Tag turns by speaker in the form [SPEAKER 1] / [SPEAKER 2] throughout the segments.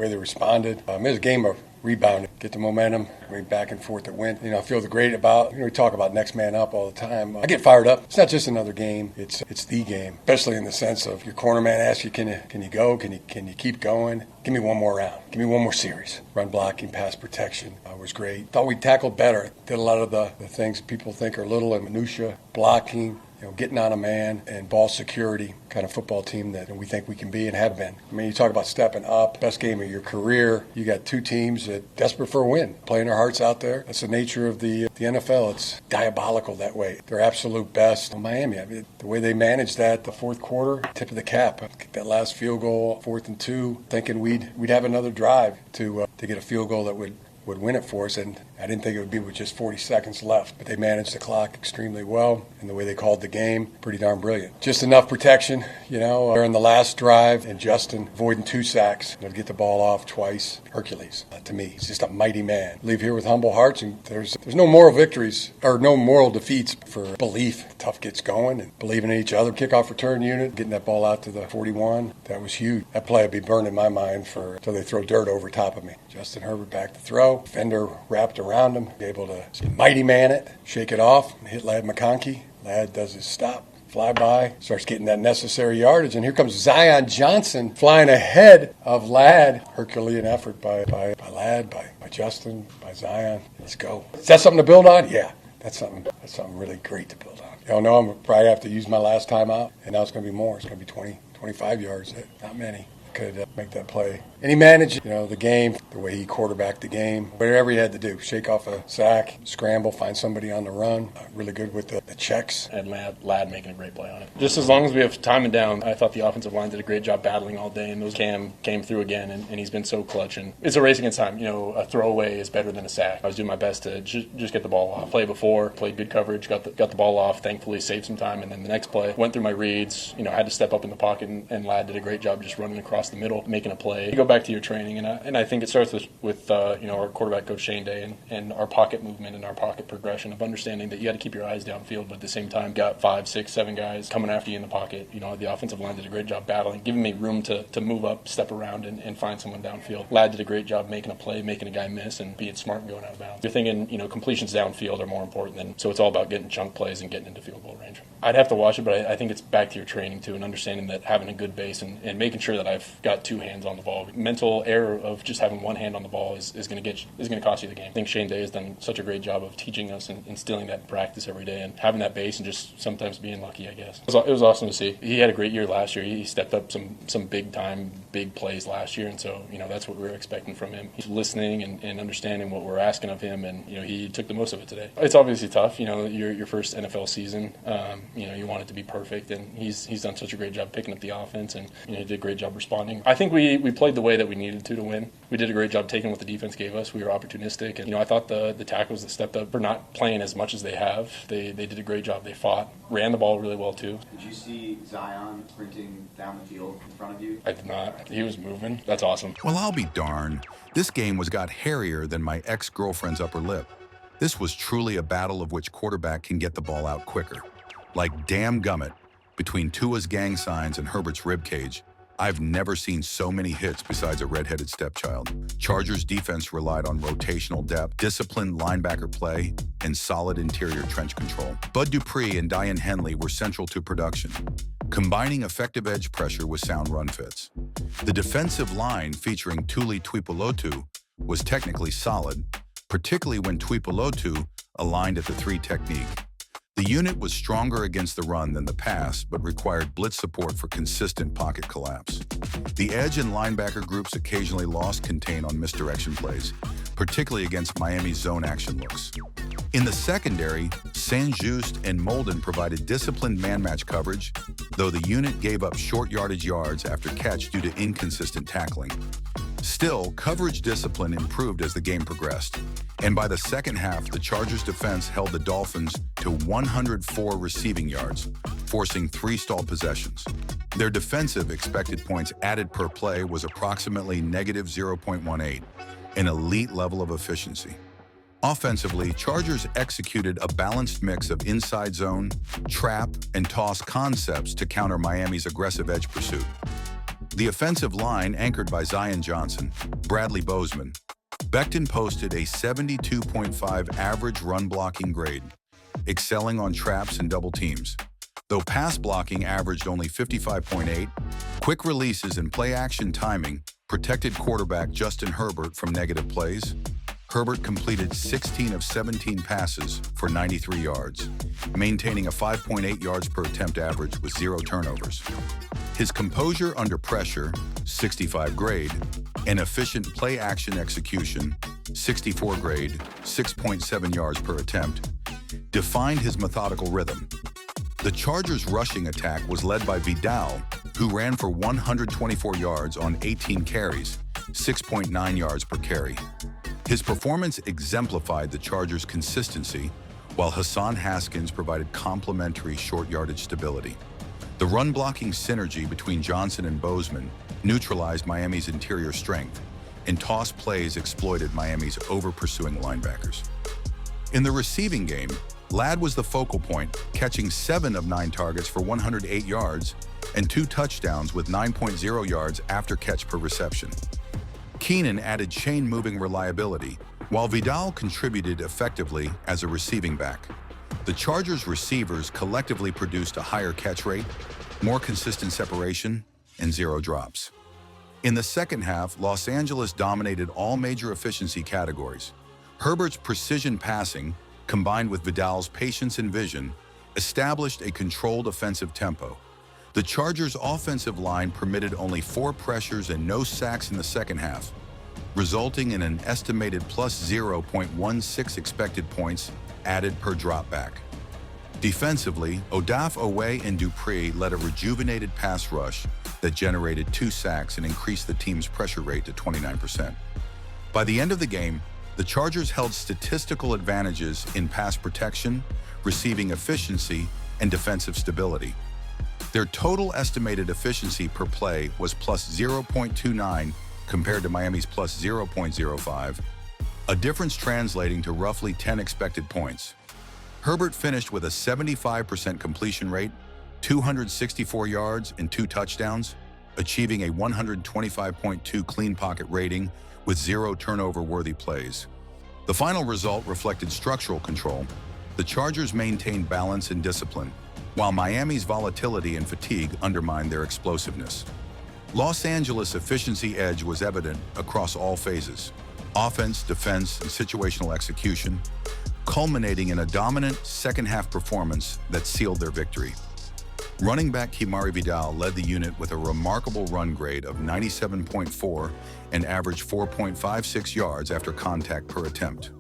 [SPEAKER 1] way they responded. It was a game of rebounding, get the momentum, going back and forth that went. I feel great about, we talk about next man up all the time. I get fired up. It's not just another game. It's the game, especially in the sense of your corner man asks you, can you go? Can you keep going? Give me one more round. Give me one more series. Run blocking, pass protection was great. Thought we tackled better. Did a lot of the things people think are little and minutia, blocking, getting on a man and ball security kind of football team that we think we can be and have been. You talk about stepping up, best game of your career. You got two teams that desperate for a win, playing their hearts out there. That's the nature of the NFL. It's diabolical that way. They're absolute best. Miami, the way they managed that, the fourth quarter, tip of the cap. That last field goal, 4th and 2, thinking we'd have another drive to get a field goal that would win it for us, and I didn't think it would be with just 40 seconds left. But they managed the clock extremely well, and the way they called the game, pretty darn brilliant. Just enough protection, during the last drive, and Justin avoiding 2 sacks. To get the ball off twice. Hercules, to me, he's just a mighty man. Leave here with humble hearts, and there's no moral victories, or no moral defeats for belief. Tough gets going, and believing in each other. Kickoff return unit, getting that ball out to the 41, that was huge. That play would be burned in my mind until they throw dirt over top of me. Justin Herbert back to throw. Fender wrapped around him, able to mighty man it, shake it off, and hit Ladd McConkey. Ladd does his stop, fly by, starts getting that necessary yardage, and here comes Zion Johnson flying ahead of Ladd. Herculean effort by Ladd, by Justin, by Zion. Let's go. Is that something to build on? Yeah, that's something really great to build on. Y'all know I'm probably have to use my last time out, and now it's going to be more. It's going to be 20, 25 yards. Not many. Could make that play. And he managed, the game, the way he quarterbacked the game, whatever he had to do. Shake off a sack, scramble, find somebody on the run. Really good with the checks.
[SPEAKER 2] And Ladd making a great play on it. Just as long as we have time and down, I thought the offensive line did a great job battling all day, and those came through again, and he's been so clutch. And it's a race against time. A throwaway is better than a sack. I was doing my best to just get the ball off. Play before, played good coverage, got the ball off, thankfully saved some time, and then the next play, went through my reads, had to step up in the pocket, and Ladd did a great job just running across the middle, making a play. You go back to your training, and I think it starts with our quarterback coach Shane Day and our pocket movement and our pocket progression of understanding that you got to keep your eyes downfield, but at the same time got 5, 6, 7 guys coming after you in the pocket. The offensive line did a great job battling, giving me room to move up, step around, and find someone downfield. Ladd did a great job making a play, making a guy miss, and being smart and going out of bounds. You're thinking, completions downfield are more important so it's all about getting chunk plays and getting into field goal range. I'd have to watch it, but I think it's back to your training too, and understanding that having a good base and making sure that I've got 2 hands on the ball. Mental error of just having 1 hand on the ball is going to cost you the game. I think Shane Day has done such a great job of teaching us and instilling that in practice every day, and having that base and just sometimes being lucky, I guess. It was awesome to see. He had a great year last year. He stepped up some big plays last year, and so that's what we were expecting from him. He's listening and understanding what we're asking of him, and he took the most of it today. It's obviously tough. Your first NFL season. You want it to be perfect, and he's done such a great job picking up the offense, and he did a great job responding. I think we played the way that we needed to win. We did a great job taking what the defense gave us. We were opportunistic, and I thought the tackles that stepped up for not playing as much as they have. They did a great job. They fought, ran the ball really well too.
[SPEAKER 3] Did you see Zion sprinting down the field in front of you?
[SPEAKER 2] I did not. He was moving. That's awesome.
[SPEAKER 4] Well, I'll be darned. This game got hairier than my ex-girlfriend's upper lip. This was truly a battle of which quarterback can get the ball out quicker. Like damn gummit, between Tua's gang signs and Herbert's ribcage, I've never seen so many hits besides a redheaded stepchild. Chargers defense relied on rotational depth, disciplined linebacker play, and solid interior trench control. Bud Dupree and Diane Henley were central to production, combining effective edge pressure with sound run fits. The defensive line featuring Tuli Tuipulotu was technically solid, particularly when Tuipulotu aligned at the 3 technique. The unit was stronger against the run than the pass, but required blitz support for consistent pocket collapse. The edge and linebacker groups occasionally lost contain on misdirection plays, particularly against Miami's zone action looks. In the secondary, Saint-Just and Molden provided disciplined man-match coverage, though the unit gave up short yardage yards after catch due to inconsistent tackling. Still, coverage discipline improved as the game progressed, and by the second half, the Chargers' defense held the Dolphins to 104 receiving yards, forcing 3 stalled possessions. Their defensive expected points added per play was approximately negative 0.18, an elite level of efficiency. Offensively, Chargers executed a balanced mix of inside zone, trap, and toss concepts to counter Miami's aggressive edge pursuit. The offensive line, anchored by Zion Johnson, Bradley Bozeman, Becton posted a 72.5 average run blocking grade, excelling on traps and double teams. Though pass blocking averaged only 55.8, quick releases and play-action timing protected quarterback Justin Herbert from negative plays. Herbert completed 16 of 17 passes for 93 yards, maintaining a 5.8 yards per attempt average with 0 turnovers. His composure under pressure, 65 grade, and efficient play-action execution, 64 grade, 6.7 yards per attempt, defined his methodical rhythm. The Chargers' rushing attack was led by Vidal, who ran for 124 yards on 18 carries, 6.9 yards per carry. His performance exemplified the Chargers' consistency, while Hassan Haskins provided complementary short yardage stability. The run-blocking synergy between Johnson and Bozeman neutralized Miami's interior strength, and toss plays exploited Miami's over-pursuing linebackers. In the receiving game, Ladd was the focal point, catching 7 of 9 targets for 108 yards and 2 touchdowns with 9.0 yards after catch per reception. Keenan added chain-moving reliability, while Vidal contributed effectively as a receiving back. The Chargers' receivers collectively produced a higher catch rate, more consistent separation, and 0 drops. In the second half, Los Angeles dominated all major efficiency categories. Herbert's precision passing, combined with Vidal's patience and vision, established a controlled offensive tempo. The Chargers' offensive line permitted only 4 pressures and no sacks in the second half, resulting in an estimated plus 0.16 expected points added per dropback. Defensively, Odafe and Dupree led a rejuvenated pass rush that generated 2 sacks and increased the team's pressure rate to 29%. By the end of the game, the Chargers held statistical advantages in pass protection, receiving efficiency, and defensive stability. Their total estimated efficiency per play was plus 0.29 compared to Miami's plus 0.05, a difference translating to roughly 10 expected points. Herbert finished with a 75% completion rate, 264 yards, and 2 touchdowns, achieving a 125.2 clean pocket rating with 0 turnover-worthy plays. The final result reflected structural control. The Chargers maintained balance and discipline, while Miami's volatility and fatigue undermined their explosiveness. Los Angeles' efficiency edge was evident across all phases: offense, defense, and situational execution, culminating in a dominant second-half performance that sealed their victory. Running back Herber Vidal led the unit with a remarkable run grade of 97.4 and averaged 4.56 yards after contact per attempt.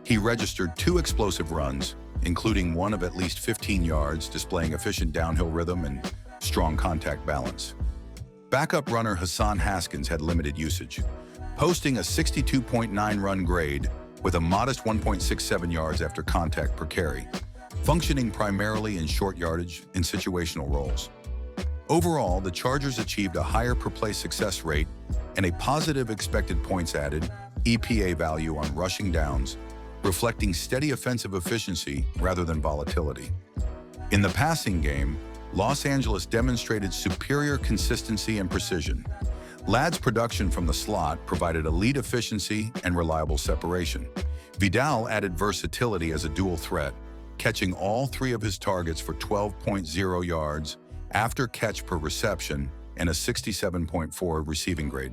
[SPEAKER 4] He registered 2 explosive runs, including one of at least 15 yards, displaying efficient downhill rhythm and strong contact balance. Backup runner Hassan Haskins had limited usage, posting a 62.9 run grade with a modest 1.67 yards after contact per carry, functioning primarily in short yardage and situational roles. Overall, the Chargers achieved a higher per-play success rate and a positive expected points added EPA value on rushing downs, reflecting steady offensive efficiency rather than volatility. In the passing game, Los Angeles demonstrated superior consistency and precision. Ladd's production from the slot provided elite efficiency and reliable separation. Vidal added versatility as a dual threat, catching all 3 of his targets for 12.0 yards after catch per reception and a 67.4 receiving grade.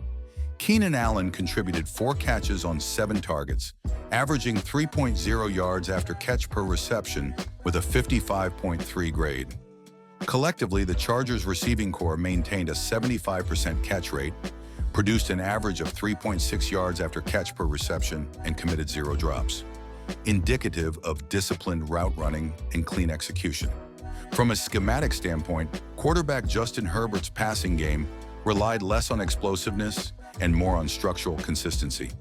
[SPEAKER 4] Keenan Allen contributed 4 catches on 7 targets, averaging 3.0 yards after catch per reception with a 55.3 grade. Collectively, the Chargers' receiving corps maintained a 75% catch rate, produced an average of 3.6 yards after catch per reception, and committed 0 drops, indicative of disciplined route running and clean execution. From a schematic standpoint, quarterback Justin Herbert's passing game relied less on explosiveness and more on structural consistency.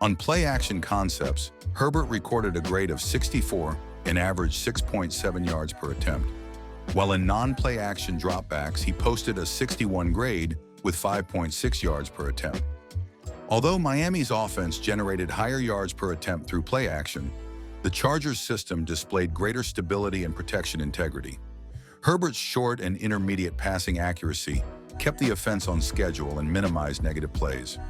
[SPEAKER 4] On play-action concepts, Herbert recorded a grade of 64 and averaged 6.7 yards per attempt, while in non-play action dropbacks, he posted a 61 grade with 5.6 yards per attempt. Although Miami's offense generated higher yards per attempt through play action, the Chargers' system displayed greater stability and protection integrity. Herbert's short and intermediate passing accuracy kept the offense on schedule and minimized negative plays.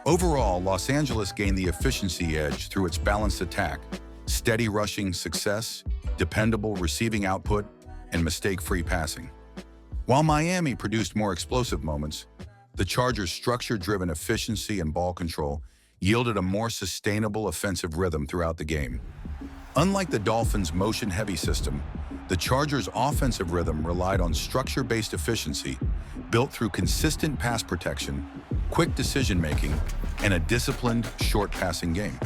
[SPEAKER 4] Overall, Los Angeles gained the efficiency edge through its balanced attack, steady rushing success, dependable receiving output, and mistake-free passing. While Miami produced more explosive moments, the Chargers' structure-driven efficiency and ball control yielded a more sustainable offensive rhythm throughout the game. Unlike the Dolphins' motion-heavy system, the Chargers' offensive rhythm relied on structure-based efficiency built through consistent pass protection, quick decision-making, and a disciplined, short passing game.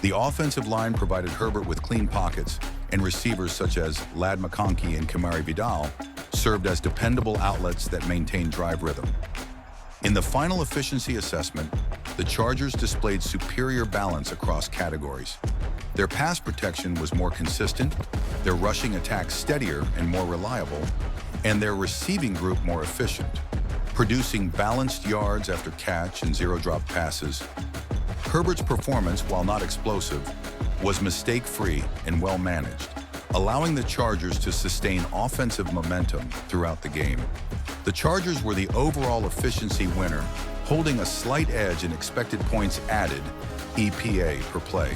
[SPEAKER 4] The offensive line provided Herbert with clean pockets, and receivers such as Ladd McConkey and Herbert Vidal served as dependable outlets that maintained drive rhythm. In the final efficiency assessment, the Chargers displayed superior balance across categories. Their pass protection was more consistent, their rushing attack steadier and more reliable, and their receiving group more efficient, producing balanced yards after catch and zero-drop passes. Herbert's performance, while not explosive, was mistake-free and well-managed, allowing the Chargers to sustain offensive momentum throughout the game. The Chargers were the overall efficiency winner, holding a slight edge in expected points added, EPA, per play.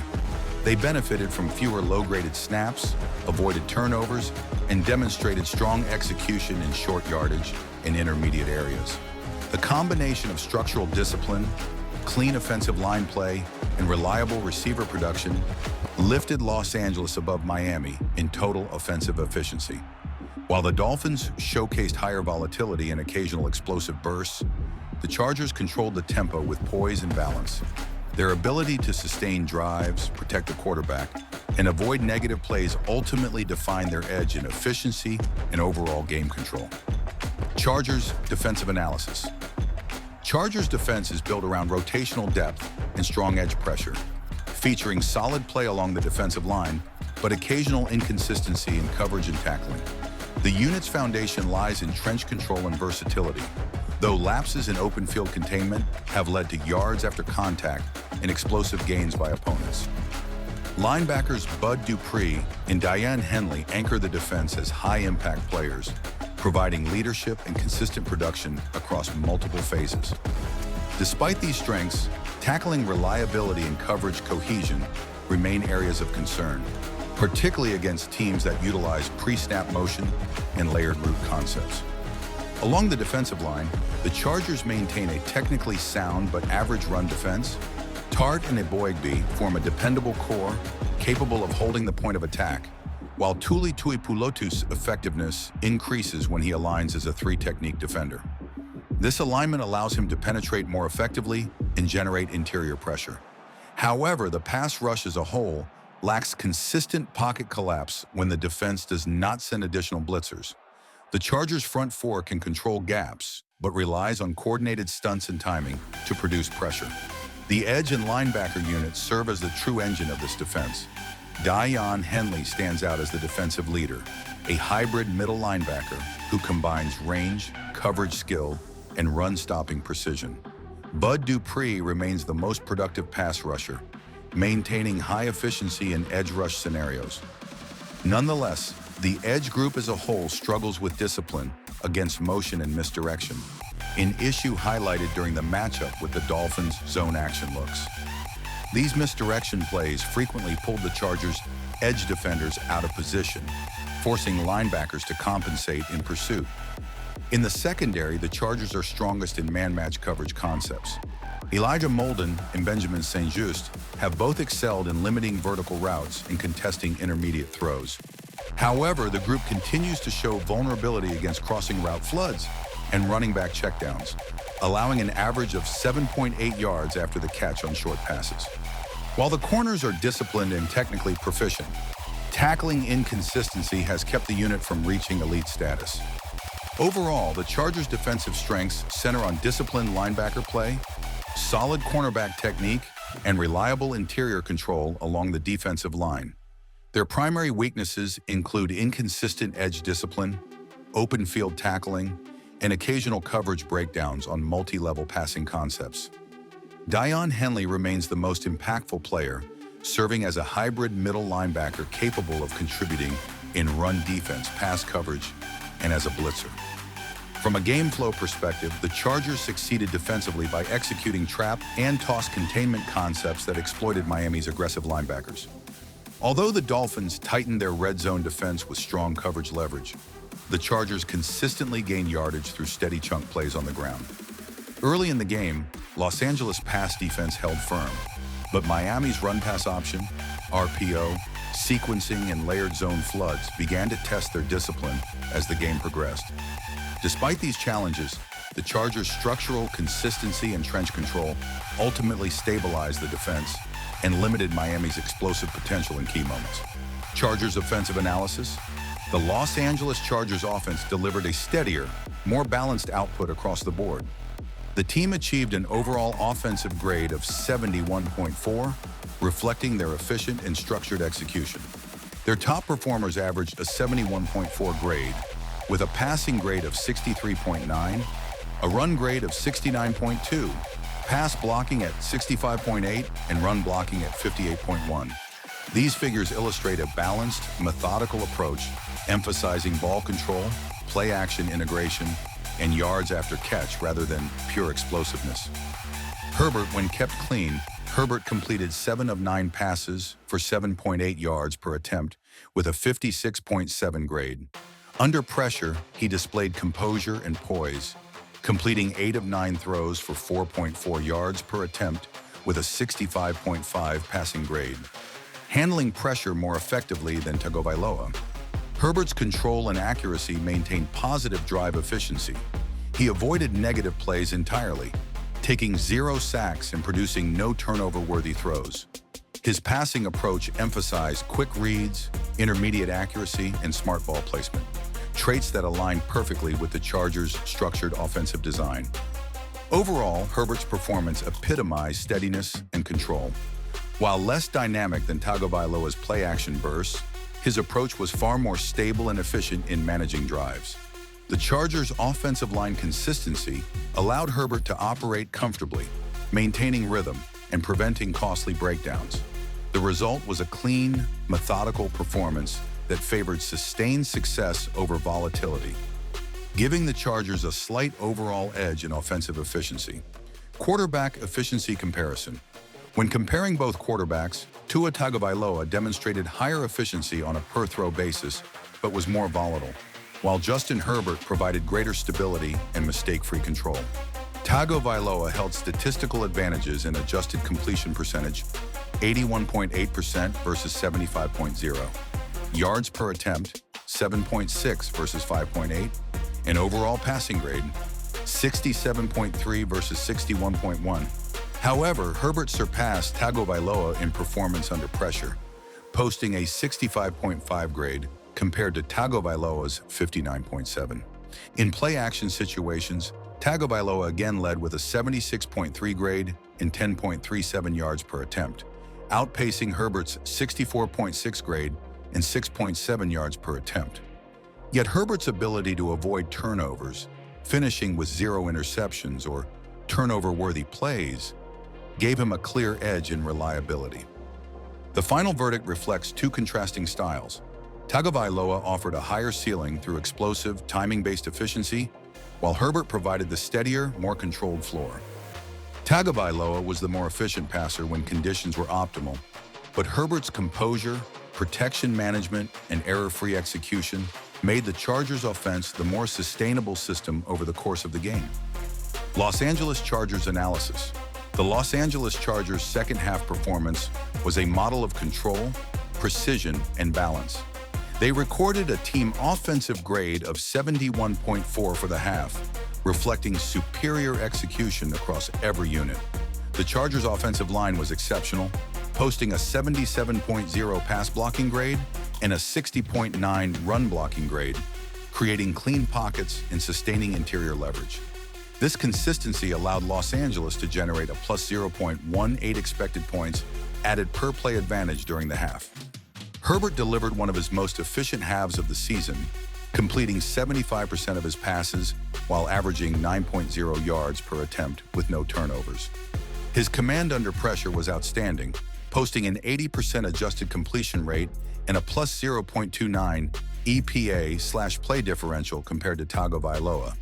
[SPEAKER 4] They benefited from fewer low-graded snaps, avoided turnovers, and demonstrated strong execution in short yardage and intermediate areas. The combination of structural discipline, clean offensive line play, and reliable receiver production lifted Los Angeles above Miami in total offensive efficiency. While the Dolphins showcased higher volatility and occasional explosive bursts, the Chargers controlled the tempo with poise and balance. Their ability to sustain drives, protect the quarterback, and avoid negative plays ultimately defined their edge in efficiency and overall game control. Chargers defensive analysis. Chargers defense is built around rotational depth and strong edge pressure, featuring solid play along the defensive line, but occasional inconsistency in coverage and tackling. The unit's foundation lies in trench control and versatility, though lapses in open field containment have led to yards after contact and explosive gains by opponents. Linebackers Bud Dupree and Diane Henley anchor the defense as high-impact players, providing leadership and consistent production across multiple phases. Despite these strengths, tackling reliability and coverage cohesion remain areas of concern, particularly against teams that utilize pre-snap motion and layered route concepts. Along the defensive line, the Chargers maintain a technically sound but average run defense. Tart and Eboigbe form a dependable core capable of holding the point of attack, while Tuli Tuipulotu's effectiveness increases when he aligns as a three-technique defender. This alignment allows him to penetrate more effectively and generate interior pressure. However, the pass rush as a whole lacks consistent pocket collapse when the defense does not send additional blitzers. The Chargers' front four can control gaps, but relies on coordinated stunts and timing to produce pressure. The edge and linebacker units serve as the true engine of this defense. Diane Henley stands out as the defensive leader, a hybrid middle linebacker who combines range, coverage skill, and run-stopping precision. Bud Dupree remains the most productive pass rusher, maintaining high efficiency in edge rush scenarios. Nonetheless, the edge group as a whole struggles with discipline against motion and misdirection, an issue highlighted during the matchup with the Dolphins' zone action looks. These misdirection plays frequently pulled the Chargers' edge defenders out of position, forcing linebackers to compensate in pursuit. In the secondary, the Chargers are strongest in man-match coverage concepts. Elijah Molden and Benjamin St-Juste have both excelled in limiting vertical routes and contesting intermediate throws. However, the group continues to show vulnerability against crossing route floods and running back checkdowns, allowing an average of 7.8 yards after the catch on short passes. While the corners are disciplined and technically proficient, tackling inconsistency has kept the unit from reaching elite status. Overall, the Chargers' defensive strengths center on disciplined linebacker play, solid cornerback technique, and reliable interior control along the defensive line. Their primary weaknesses include inconsistent edge discipline, open field tackling, and occasional coverage breakdowns on multi-level passing concepts. Diane Henley remains the most impactful player, serving as a hybrid middle linebacker capable of contributing in run defense, pass coverage, and as a blitzer. From a game flow perspective, the Chargers succeeded defensively by executing trap and toss containment concepts that exploited Miami's aggressive linebackers. Although the Dolphins tightened their red zone defense with strong coverage leverage, the Chargers consistently gained yardage through steady chunk plays on the ground. Early in the game, Los Angeles pass defense held firm, but Miami's run-pass option, RPO, sequencing, and layered zone floods began to test their discipline as the game progressed. Despite these challenges, the Chargers' structural consistency and trench control ultimately stabilized the defense and limited Miami's explosive potential in key moments. Chargers offensive analysis. The Los Angeles Chargers offense delivered a steadier, more balanced output across the board. The team achieved an overall offensive grade of 71.4, reflecting their efficient and structured execution. Their top performers averaged a 71.4 grade, with a passing grade of 63.9, a run grade of 69.2, pass blocking at 65.8, and run blocking at 58.1. These figures illustrate a balanced, methodical approach, emphasizing ball control, play action integration, and yards after catch rather than pure explosiveness. Herbert, when kept clean, Herbert completed 7 of 9 passes for 7.8 yards per attempt with a 56.7 grade. Under pressure, he displayed composure and poise, completing 8 of 9 throws for 4.4 yards per attempt with a 65.5 passing grade, handling pressure more effectively than Tagovailoa. Herbert's control and accuracy maintained positive drive efficiency. He avoided negative plays entirely, taking 0 sacks and producing no turnover-worthy throws. His passing approach emphasized quick reads, intermediate accuracy, and smart ball placement, traits that align perfectly with the Chargers' structured offensive design. Overall, Herbert's performance epitomized steadiness and control. While less dynamic than Tagovailoa's play-action bursts, his approach was far more stable and efficient in managing drives. The Chargers' offensive line consistency allowed Herbert to operate comfortably, maintaining rhythm and preventing costly breakdowns. The result was a clean, methodical performance that favored sustained success over volatility, giving the Chargers a slight overall edge in offensive efficiency. Quarterback efficiency comparison. When comparing both quarterbacks, Tua Tagovailoa demonstrated higher efficiency on a per-throw basis, but was more volatile, while Justin Herbert provided greater stability and mistake-free control. Tagovailoa held statistical advantages in adjusted completion percentage, 81.8% versus 75.0, yards per attempt, 7.6 versus 5.8, and overall passing grade, 67.3 versus 61.1. However, Herbert surpassed Tagovailoa in performance under pressure, posting a 65.5 grade compared to Tagovailoa's 59.7. In play-action situations, Tagovailoa again led with a 76.3 grade and 10.37 yards per attempt, outpacing Herbert's 64.6 grade and 6.7 yards per attempt. Yet Herbert's ability to avoid turnovers, finishing with 0 interceptions or turnover-worthy plays, gave him a clear edge in reliability. The final verdict reflects 2 contrasting styles. Tagovailoa offered a higher ceiling through explosive, timing-based efficiency, while Herbert provided the steadier, more controlled floor. Tagovailoa was the more efficient passer when conditions were optimal, but Herbert's composure, protection management, and error-free execution made the Chargers' offense the more sustainable system over the course of the game. Los Angeles Chargers analysis. The Los Angeles Chargers' second-half performance was a model of control, precision, and balance. They recorded a team offensive grade of 71.4 for the half, reflecting superior execution across every unit. The Chargers' offensive line was exceptional, posting a 77.0 pass blocking grade and a 60.9 run blocking grade, creating clean pockets and sustaining interior leverage. This consistency allowed Los Angeles to generate a plus 0.18 expected points added per play advantage during the half. Herbert delivered one of his most efficient halves of the season, completing 75% of his passes while averaging 9.0 yards per attempt with no turnovers. His command under pressure was outstanding, posting an 80% adjusted completion rate and a plus 0.29 EPA/play differential compared to Tagovailoa.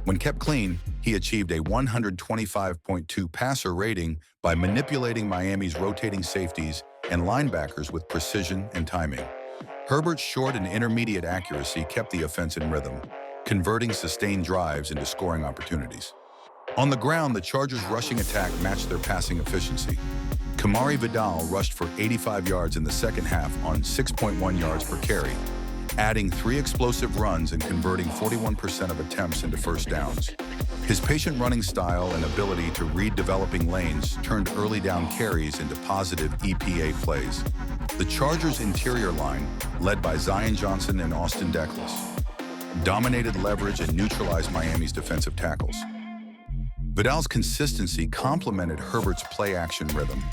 [SPEAKER 4] When kept clean, he achieved a 125.2 passer rating by manipulating Miami's rotating safeties and linebackers with precision and timing. Herbert's short and intermediate accuracy kept the offense in rhythm, converting sustained drives into scoring opportunities. On the ground, the Chargers' rushing attack matched their passing efficiency. Vidal rushed for 85 yards in the second half on 6.1 yards per carry, adding 3 explosive runs and converting 41% of attempts into first downs. His patient running style and ability to read developing lanes turned early down carries into positive EPA plays. The Chargers' interior line, led by Zion Johnson and Austin Deckles, dominated leverage and neutralized Miami's defensive tackles. Vidal's consistency complemented Herbert's play-action rhythm,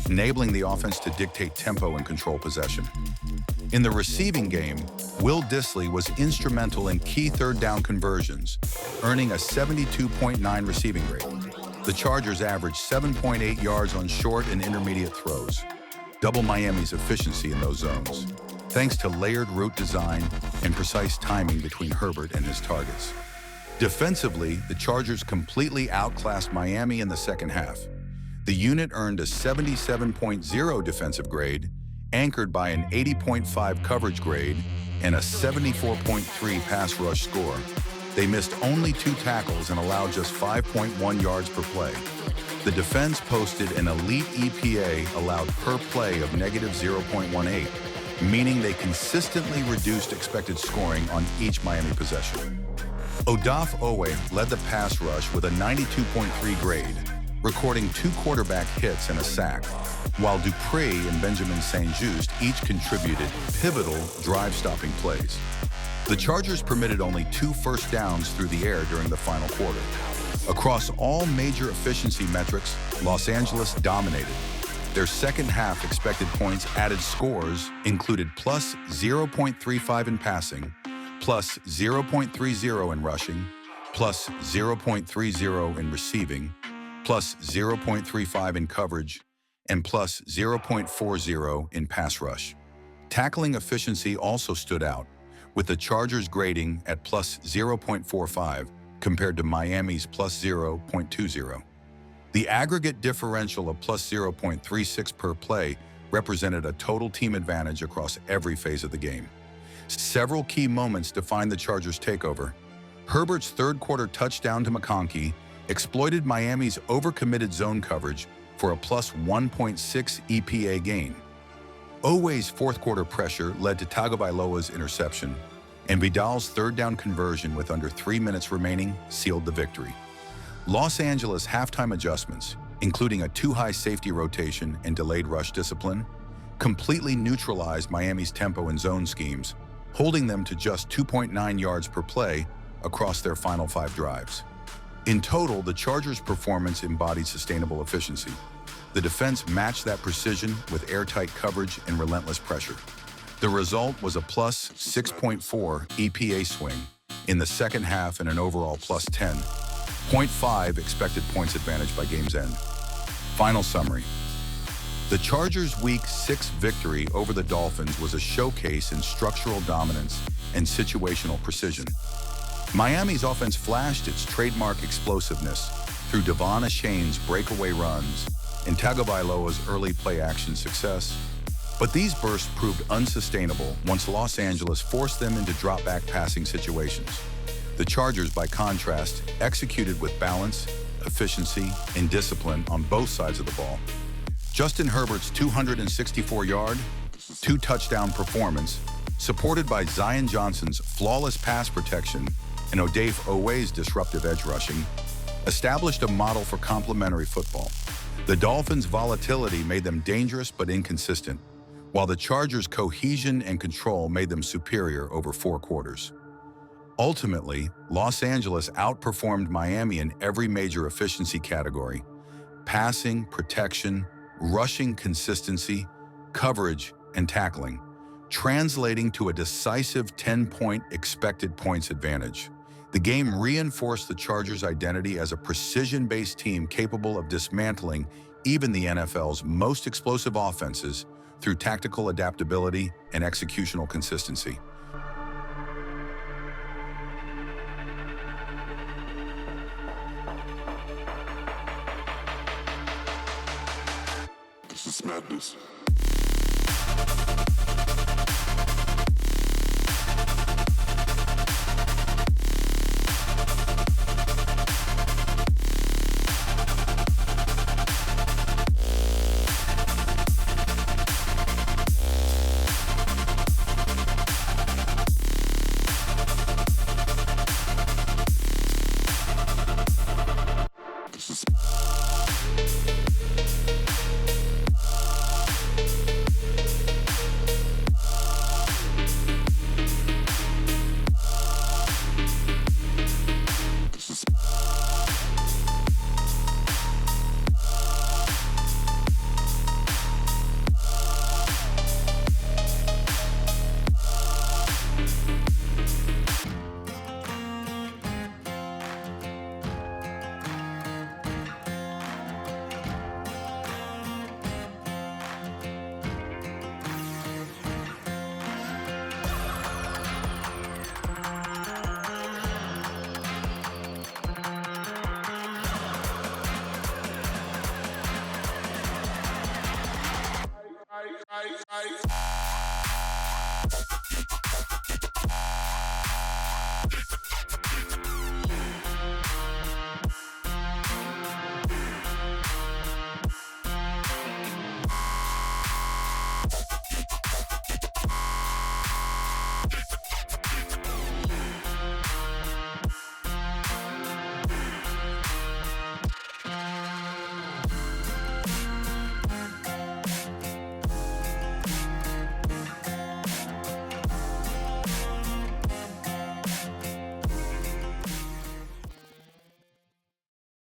[SPEAKER 4] enabling the offense to dictate tempo and control possession. In the receiving game, Will Dissly was instrumental in key third-down conversions, earning a 72.9 receiving grade. The Chargers averaged 7.8 yards on short and intermediate throws, double Miami's efficiency in those zones, thanks to layered route design and precise timing between Herbert and his targets. Defensively, the Chargers completely outclassed Miami in the second half. The unit earned a 77.0 defensive grade, anchored by an 80.5 coverage grade and a 74.3 pass rush score. They missed only 2 tackles and allowed just 5.1 yards per play. The defense posted an elite EPA allowed per play of negative 0.18, meaning they consistently reduced expected scoring on each Miami possession. Odafe Oweh led the pass rush with a 92.3 grade, recording 2 quarterback hits and a sack, while Dupree and Benjamin St-Juste each contributed pivotal drive-stopping plays. The Chargers permitted only 2 first downs through the air during the final quarter. Across all major efficiency metrics, Los Angeles dominated. Their second half expected points added scores included plus 0.35 in passing, plus 0.30 in rushing, plus 0.30 in receiving, plus 0.35 in coverage, and plus 0.40 in pass rush. Tackling efficiency also stood out, with the Chargers grading at plus 0.45 compared to Miami's plus 0.20. The aggregate differential of plus 0.36 per play represented a total team advantage across every phase of the game. Several key moments defined the Chargers' takeover. Herbert's third-quarter touchdown to McConkey exploited Miami's overcommitted zone coverage for a plus 1.6 EPA gain. Oweh's fourth-quarter pressure led to Tagovailoa's interception, and Vidal's third-down conversion with under 3 minutes remaining sealed the victory. Los Angeles halftime adjustments, including a too-high safety rotation and delayed rush discipline, completely neutralized Miami's tempo and zone schemes, holding them to just 2.9 yards per play across their final 5 drives. In total, the Chargers' performance embodied sustainable efficiency. The defense matched that precision with airtight coverage and relentless pressure. The result was a plus 6.4 EPA swing in the second half and an overall plus 10, 0.5 expected points advantage by game's end. Final summary. The Chargers' Week 6 victory over the Dolphins was a showcase in structural dominance and situational precision. Miami's offense flashed its trademark explosiveness through Devon Achane's breakaway runs and Tagovailoa's early play-action success. But these bursts proved unsustainable once Los Angeles forced them into drop-back passing situations. The Chargers, by contrast, executed with balance, efficiency, and discipline on both sides of the ball. Justin Herbert's 264-yard, 2-touchdown performance, supported by Zion Johnson's flawless pass protection and Odafe Oweh's disruptive edge rushing, established a model for complementary football. The Dolphins' volatility made them dangerous but inconsistent, while the Chargers' cohesion and control made them superior over 4 quarters. Ultimately, Los Angeles outperformed Miami in every major efficiency category: passing, protection, rushing consistency, coverage, and tackling, translating to a decisive 10-point expected points advantage. The game reinforced the Chargers' identity as a precision-based team capable of dismantling even the NFL's most explosive offenses through tactical adaptability and executional consistency.
[SPEAKER 5] This is madness. I